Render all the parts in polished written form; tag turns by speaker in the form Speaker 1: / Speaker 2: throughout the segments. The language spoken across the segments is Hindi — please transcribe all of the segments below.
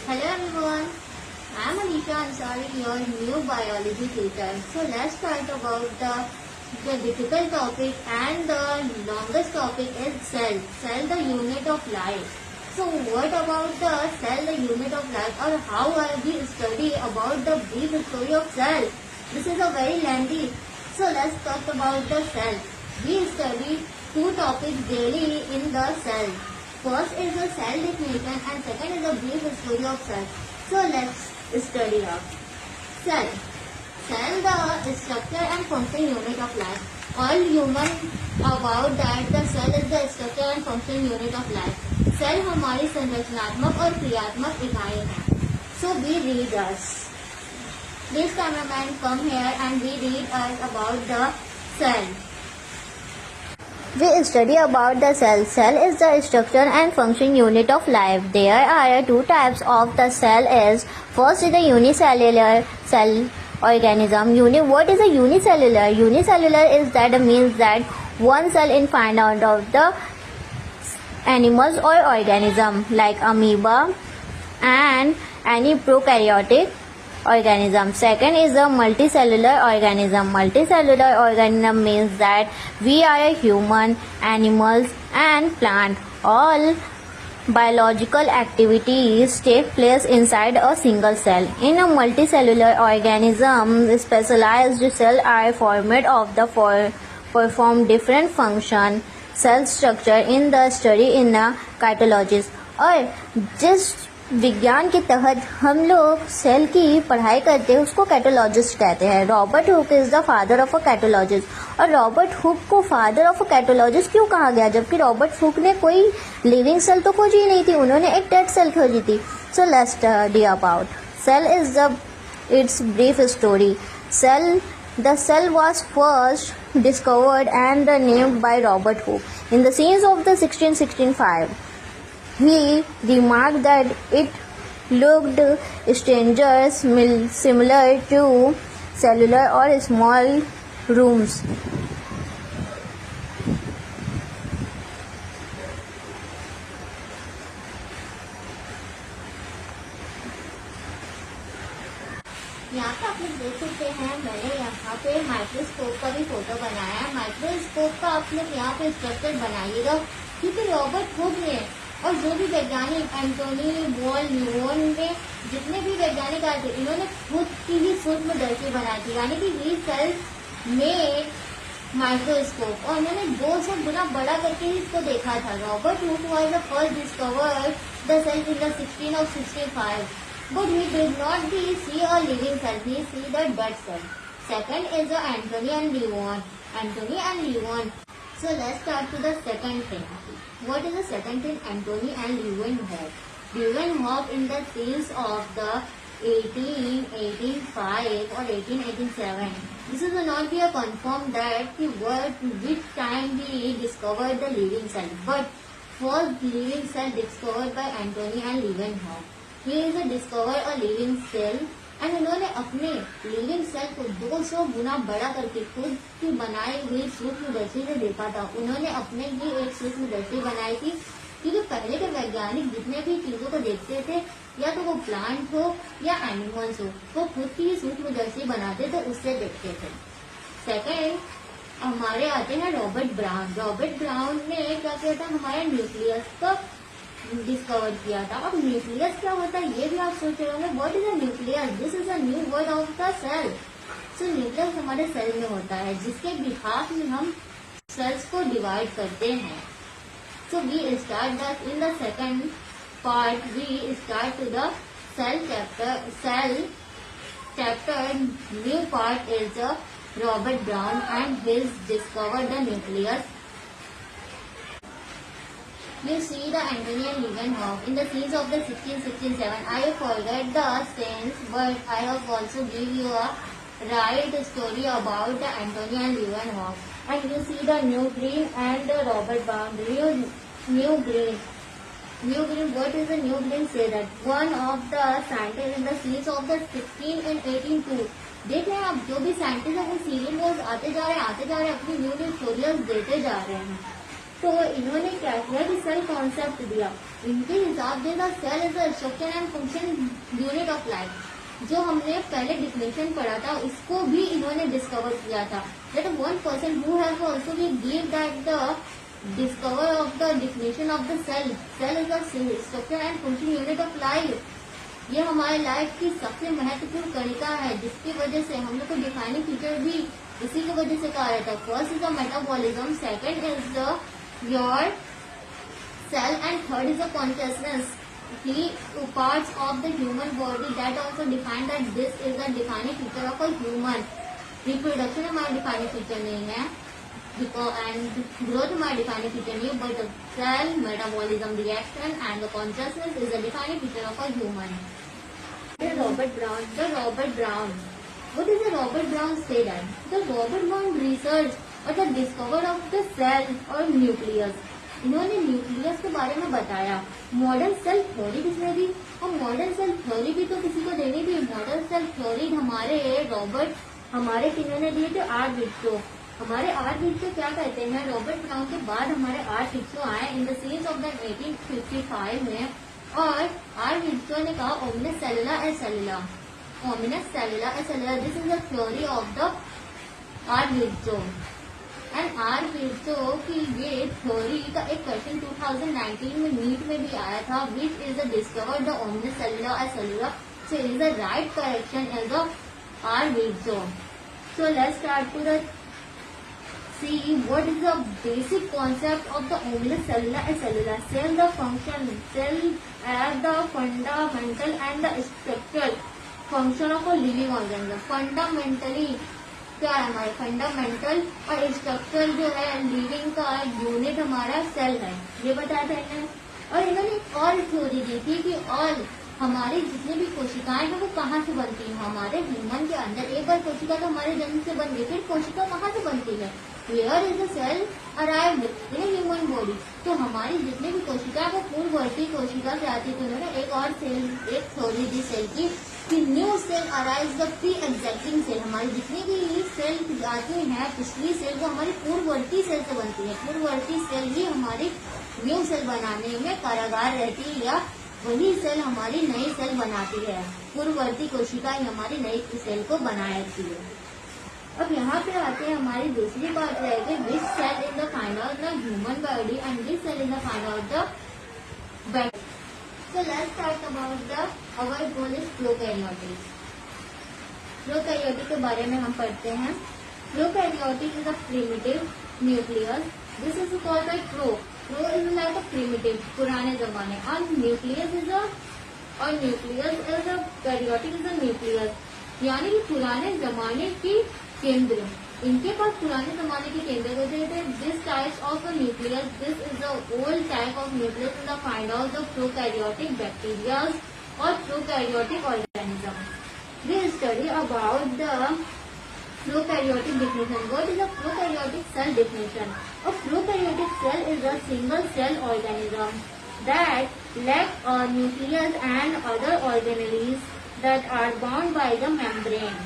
Speaker 1: Hello everyone, I am Anisha Ansari, your new biology teacher. So let's talk about the difficult topic and the longest topic is cell. Cell, the unit of life. So what about the cell, the unit of life, or how we study about the brief story of cell? This is a very lengthy. So let's talk about the cell. We study two topics daily in the cell. First is the cell definition and second is the brief story of cell. So let's study up. Cell. Cell, the structure and function unit of life. All human about that the cell is the structure and function unit of life. Cell हमारी संरचनात्मक और क्रियात्मक इकाई है. So we read us. This cameraman come here and we read us about the cell. We study about the cell. Cell is the structure and function unit of life. There are two types of the cell. Is first is the unicellular cell organism. What is a unicellular? Unicellular is that means that one cell in find out of the animals or organism like amoeba and any prokaryotic organism. Second is a multicellular organism. Multicellular organism means that we are a human, animals and plant. All biological activities take place inside a single cell. In a multicellular organism, specialized cells are formed of the perform different function. Cell structure in the study in the cytologist. और जिस विज्ञान के तहत हम लोग सेल की पढ़ाई करते हैं उसको काइटोलॉजिस्ट कहते हैं. Robert Hooke is the father of a cytologist. और रॉबर्ट हुक को फादर ऑफ अ काइटोलॉजिस्ट क्यों कहा गया जबकि रॉबर्ट हुक ने कोई लिविंग सेल तो खोजी नहीं थी, उन्होंने एक डेड सेल खोजी थी. So let's study about cell is the its brief story. The cell was first discovered and named by Robert Hooke. In the scenes of the 1665, he remarked that it looked strangers similar to cellular or small rooms. यहाँ पे आप लोग देख सकते हैं मैंने यहाँ पे माइक्रोस्कोप का भी फोटो बनाया है. माइक्रोस्कोप का आप लोग यहाँ पे स्ट्रक्चर बनाइएगा क्योंकि रॉबर्ट हुक ने और जो भी वैज्ञानिक एंटोनी बोल न्यूटन में जितने भी वैज्ञानिक आए थे इन्होंने खुद की ही सूक्ष्मदर्शी बनाई थी. यानी कि ही सेल्स में माइक्रोस्कोप और उन्होंने 200 गुना बड़ा करके ही इसको देखा था. Robert Hooke was the first discover the cell in the 1665. But he did not see a living cell, he see the dead cell. Second is the Antony and Levon. Antony and Levon. So let's start to the second thing. What is the second thing Antony and Leeuwenhoek? Leeuwenhoek in the scenes of the 1885 or 1887. This is not be a confirm that which time he discovered the living cell. But first living cell discovered by Antony and Leeuwenhoek. He is a discover a living cell and उन्होंने अपने लिविंग सेल को 200 गुना बड़ा करके खुद की बनाई हुई सूक्ष्मदर्शी से देखा था. उन्होंने अपने ही एक सूक्ष्मदर्शी बनाई थी क्योंकि पहले के वैज्ञानिक जितने भी चीजों को देखते थे या तो वो प्लांट हो या एनिमल्स हो वो खुद की ही सूक्ष्मदर्शी बनाते थे उससे देखते थे. सेकेंड हमारे आते हैं रॉबर्ट ब्राउन. रॉबर्ट ब्राउन ने क्या किया था हमारे न्यूक्लियस को डिस्कवर किया था. अब न्यूक्लियस क्या होता है ये भी आप सोच रहे होंगे. What is a nucleus? This is a new word of the cell. So nucleus हमारे सेल में होता है जिसके बिहाफ में हम सेल्स को डिवाइड करते हैं. So we start in the second part we start to the cell chapter. New part is the Robert Brown and his discover the nucleus. You see the Antony and Leeuwenhoek in the scenes of the 1667. I forget the scenes, but I have also give you a right story about the Antony and Leeuwenhoek. And you see the New Green and the Robert Brown. New Green. What is the New Green? Say that one of the scientists in the scenes of the 16 and 1802. देख रहे हैं आप जो भी साइंटिस्ट है वो सीरियल रोज आते जा रहे हैं अपनी न्यू स्टोरीज देते जा रहे हैं. तो इन्होंने क्या किया कि सेल कॉन्सेप्ट दिया। इनके हिसाब से the cell is the structure and function unit of life. जो हमने पहले डिफिनेशन पढ़ा था उसको भी इन्होंने डिस्कवर किया था। That one person who have also give that the discover of the definition of the cell. Cell is the structure and function unit of life. ये हमारे लाइफ की सबसे महत्वपूर्ण कणिका है, जिसकी वजह से हम लोग को डिफाइनिंग फीचर भी इसी की वजह से कहा जाता है। First is the metabolism, second is the your cell and third is the consciousness. He parts of the human body that also define that this is the defining feature of a human. Reproduction हमारा defining feature नहीं है, and growth हमारा defining feature नहीं है, but the cell, metabolism, reaction and the consciousness is the defining feature of a human. The Robert Brown. What is the Robert Brown say that? The Robert Brown research or the discover of the cell or nucleus. इन्होंने न्यूक्लियस के बारे में बताया। मॉडर्न सेल थ्योरी किसने दी? और मॉडर्न सेल थ्योरी भी तो किसी को देनी थी। मॉडर्न सेल थ्योरी हमारे किन्होंने दिए थे? आर्विट्रो। हमारे आर्विट्रो क्या कहते हैं? रॉबर्ट ब्राउन के बाद हमारे आर्विट्रो आए in the series of the 1855 में, और आर्विट्रो ने कहा ओमिनस सेलुला ए सेलुला, ओमिनस सेलुला ए सेलुला, this is the theory of the आर्विट्रो। एंड आर्विट्रो की ये थ्योरी का एक क्वेश्चन 2019 में नीट में भी आया था, which is the discover the ओमिनस सेलुला ए सेलुला, so is the right correction is the आर्विट्रो। So let's start to the see what is the basic concept of the ominous cellula and cellular cell, the function cell as the fundamental and the structural function of a living organism। fundamentally क्या है हमारे फंडामेंटल और स्ट्रक्चरल जो है लिविंग का यूनिट हमारा सेल है, ये बताया था इन्होंने। और इन्होंने एक और थ्योरी दी थी कि और हमारी जितनी भी कोशिकाएं हैं वो कहाँ से बनती हैं। हमारे ह्यूमन के अंदर एक बार कोशिका तो हमारे जन्म से बन गई, फिर कोशिका कहाँ से बनती है? Where is the cell arrived in human body. तो हमारी जितनी भी कोशिकाएं वो पूर्ववर्ती कोशिका से आती थी। उन्होंने एक थ्योरी दी सेल की कि new cell arrive the preexisting cell. हमारी जितनी भी सेल आती है पिछली सेल वो हमारी पूर्ववर्ती सेल से बनती है। पूर्ववर्ती सेल ही हमारी न्यू सेल बनाने में कारागार रहती है, या वही सेल हमारी नई सेल बनाती है। पूर्ववर्ती कोशिका ही हमारी नई सेल को बनाती है। अब यहाँ पे आते हैं हमारी दूसरी बात रहेगी, which cell in the find out the human body and which cell in the find out the body. So let's talk about our goal is prokaryotic। Prokaryotic के बारे में हम पढ़ते हैं। Prokaryotic is a primitive nucleus, this is called by pro is like a primitive, पुराने जमाने, और nucleus is a karyotic is a nucleus, यानी कि पुराने जमाने की केंद्र। इनके पास पुराने जमाने के केंद्र होते थे। This types of a nucleus, this is the old type of nucleus in the find out the prokaryotic bacterias और prokaryotic organism. This study about the prokaryotic definition। What is a prokaryotic cell definition? A prokaryotic cell is a single cell organism that lack a nucleus and other organelles that are bound by the membrane।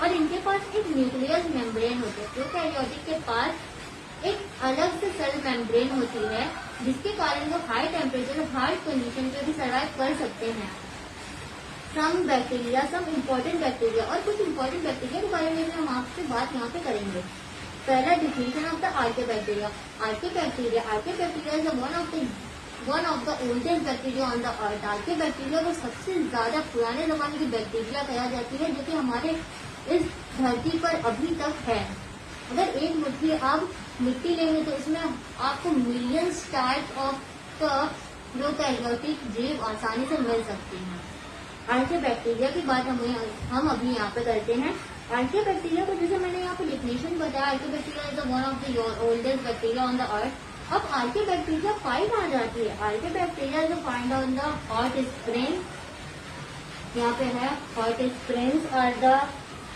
Speaker 1: और इनके पास एक न्यूक्लियस मेम्ब्रेन होती है। प्रोकैरियोटिक के पास एक अलग से सेल मेम्ब्रेन होती है, जिसके कारण वो हाई टेम्परेचर और हार्ड कंडीशन पे भी सर्वाइव कर सकते हैं। Some bacteria, some important bacteria, और कुछ इम्पोर्टेंट बैक्टीरिया के बारे में हम आपसे बात यहाँ पे करेंगे। पहला definition of the आर्कियोबैक्टीरिया। आर्कियोबैक्टीरिया is one of the oldest bacteria on the earth. आर्कियोबैक्टीरिया को सबसे ज्यादा पुराने जमाने की बैक्टीरिया कहा जाती है, जो कि हमारे इस धरती पर अभी तक है। अगर एक मुट्ठी आप मिट्टी लेंगे तो इसमें आपको मिलियंस टाइप ऑफ प्रोकैरियोटिक जीव आसानी से मिल सकती हैं। आर्कियोबैक्टीरिया की बात हम अभी यहाँ पे करते हैं। आर्कियोबैक्टीरिया को जैसे मैंने यहाँ पे डिफिनेशन बताया, आर्कियोबैक्टीरिया is one of the oldest bacteria on the earth. अब आर्कियोबैक्टीरिया फाइंड आ जाती है। आर्कियोबैक्टीरिया is find on the hot spring, यहाँ पे है हॉट स्प्रिंग्स और the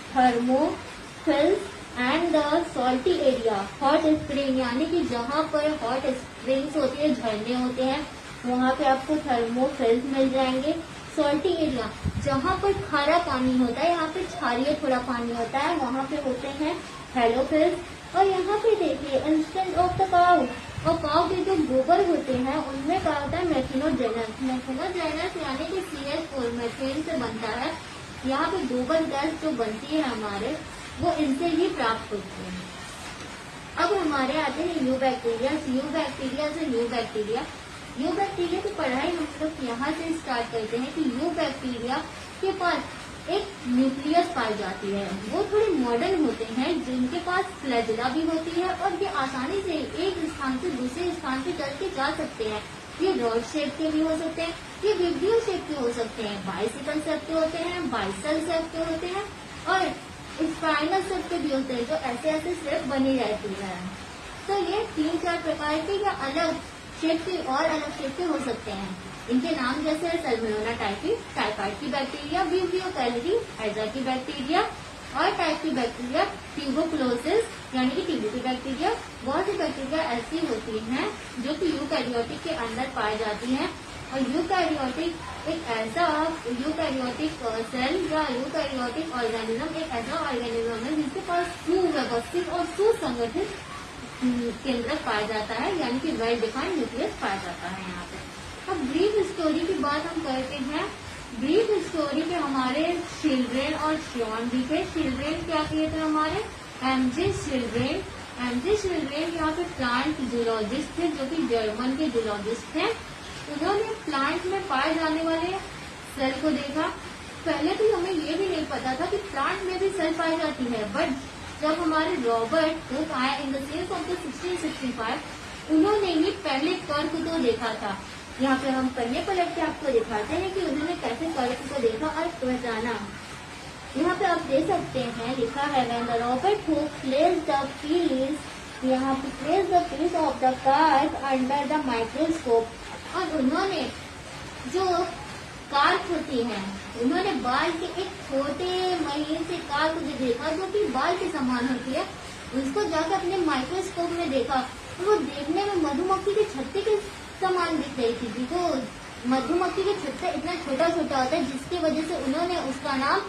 Speaker 1: thermophilus and the salty area. Hot spring यानी कि जहाँ पर हॉट स्प्रिंग्स होती है, झरने होते हैं, वहाँ पे आपको थर्मोफिल्स मिल जाएंगे। सॉल्टी एरिया जहाँ पर खारा पानी होता है, यहाँ पे क्षारीय थोड़ा पानी होता है, वहाँ पे होते हैं हेलोफिल्स। और यहाँ पे देखिए इंस्टेंट ऑफ द काउ, और काउ के जो गोबर होते हैं उनमें क्या होता है मेथिनोजेनस। मेथिनोजेनस यानी कि CH4 मेथेन से बनता है। यहाँ पे गोबर गैस जो बनती है हमारे, वो इनसे ही प्राप्त होती है। अब हमारे आते हैं यू बैक्टीरिया। यू बैक्टीरिया से न्यू बैक्टीरिया। यू बैक्टीरिया की पढ़ाई हम लोग यहाँ से स्टार्ट करते हैं कि यू बैक्टीरिया के पास एक न्यूक्लियस पाई जाती है। वो थोड़े मॉडर्न होते हैं, जिनके पास फ्लैजिला भी होती है और ये आसानी से एक स्थान से दूसरे स्थान पे चल के जा सकते हैं। ये रॉड शेप के भी हो सकते हैं, ये विब्रियो शेप के हो सकते हैं, बाइसिकल शेप के होते हैं, बाइसल शेप के होते हैं और स्पाइनल शेप के भी होते हैं, जो ऐसे ऐसे शेप बनी रहती है। तो ये 3-4 प्रकार के या अलग शेप के और अलग शेप के हो सकते हैं। इनके नाम जैसे है सल्मोनेला टाइफी, टाइफाइड की बैक्टीरिया, विब्रियो कैलिडी, हैजा की बैक्टीरिया और टाइप की बैक्टीरिया ट्यूबरकुलोसिस यानी कि टीबी की बैक्टीरिया। बहुत सी बैक्टीरिया ऐसी होती हैं जो कि यूकैरियोटिक के अंदर पाई जाती हैं। और यूकैरियोटिक एक ऐसा यूकैरियोटिक सेल या यूकैरियोटिक ऑर्गेनिज्म एक ऐसा ऑर्गेनिज्म है जिसके पास सुव्यवस्थित और सुसंगठित केंद्रक पाया जाता है, यानी कि वेल डिफाइंड न्यूक्लियस पाया जाता है यहाँ पे। अब ब्रीफ स्टोरी की बात हम करते हैं। ब्रीफ स्टोरी के हमारे चिल्ड्रेन और श्योन भी थे। चिल्ड्रेन क्या किए थे हमारे? MJ children. एमजे चिल्ड्रेन यहाँ पे प्लांट जूलॉजिस्ट थे, जो कि जर्मन के जूलॉजिस्ट थे। उन्होंने प्लांट में पाए जाने वाले सेल को देखा। पहले भी हमें ये भी नहीं पता था कि प्लांट में भी सेल पाई जाती है, बट जब हमारे रॉबर्ट हुक आए in the cells of the 1665, उन्होंने ही पहले कर्क को देखा था। यहाँ पे हम पन्ने पलट के आपको दिखाते हैं कि उन्होंने कैसे कर्क को देखा और पहचाना। यहाँ पे आप देख सकते हैं लिखा है when the Robert Hooke placed the piece, यहाँ पे place the piece of the cork under the microscope. और उन्होंने जो कार्क होती है, उन्होंने बाल के एक छोटे महीन से कार्क को देखा जो कि बाल के समान होती है। उसको जाकर अपने माइक्रोस्कोप में देखा तो वो देखने में मधुमक्खी के छत्ते के समान दिख रही थी। देखो मधुमक्खी के छत्ते इतना छोटा छोटा होता है, जिसकी वजह से उन्होंने उसका नाम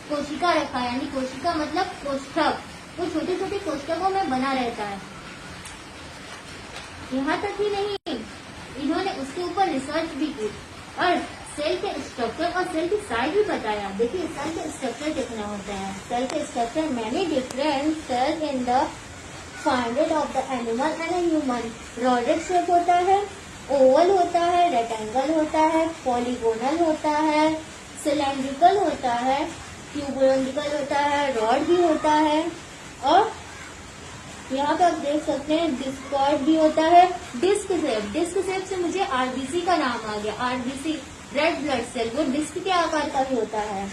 Speaker 1: कोशिका रखा, यानी कोशिका मतलब कोष्ठक। वो छोटे छोटे कोष्ठकों में बना रहता है। यहाँ तक ही नहीं, इन्होंने उसके ऊपर रिसर्च भी की और सेल के स्ट्रक्चर और सेल की साइज भी बताया। देखिए सेल के स्ट्रक्चर कितने होते हैं। सेल के structure many different cell in the finded of the animal and human. Rounded shape होता है, ओवल होता है, रेक्टेंगल होता है, पॉलीगोनल होता है, सिलेंड्रिकल होता है, ट्यूबुलर होता है, रॉड भी होता है और यहाँ पे आप देख सकते हैं डिस्कॉर्ड भी होता है। डिस्क शेप, डिस्क शेप से मुझे आरबीसी का नाम आ गया। आरबीसी रेड ब्लड सेल, वो डिस्क के आकार का भी होता है।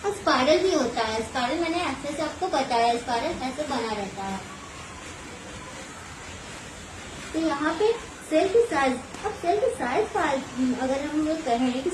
Speaker 1: और स्पाइरल भी होता है। स्पाइरल मैंने ऐसे से आपको बताया, स्पाइरल ऐसे बना रहता है। तो यहाँ पे सेल की साइज, अब सेल की साइज अगर हम लोग कहें कि